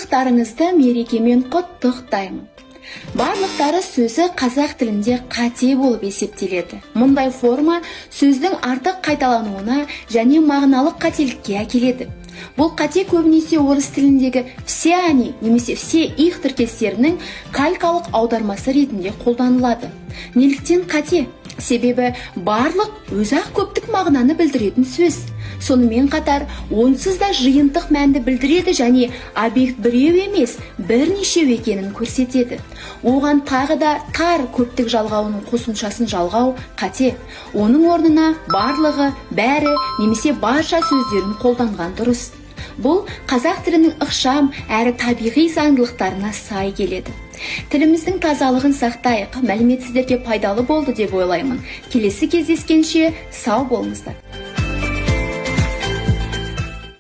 Барлықтарыңызды мерекемен құттықтаймын. Барлықтары сөзі қазақ тілінде қате болып есептеледі. Мұндай форма сөздің артық қайталануына және мағыналық қателікке әкеледі. Бұл қате көбінесе орыс тіліндегі все они немесе все их тіркестерінің калькалық аудармасы ретінде қолданылады. Неліктен қате? Себебі барлық өзі-ақ көптік мағынаны білдіретін сөз. Сонымен қатар, онсыз да жиынтық мәнді білдіреді және объект біреу емес, бірнешеу екенін көрсетеді. Оған тағы да тар көптік жалғауының қосымшасын жалғау қате. Оның орнына барлығы, бәрі немесе барша сөздерін қолданған дұрыс. Бұл қазақ тілінің ықшам әрі табиғи заңдылықтарына сай келеді. Тіліміздің тазалығын сақтайық. Мәлімет сіздерге пайдалы болды деп ойлаймын. Келесі кездескенше сау болыңыздар.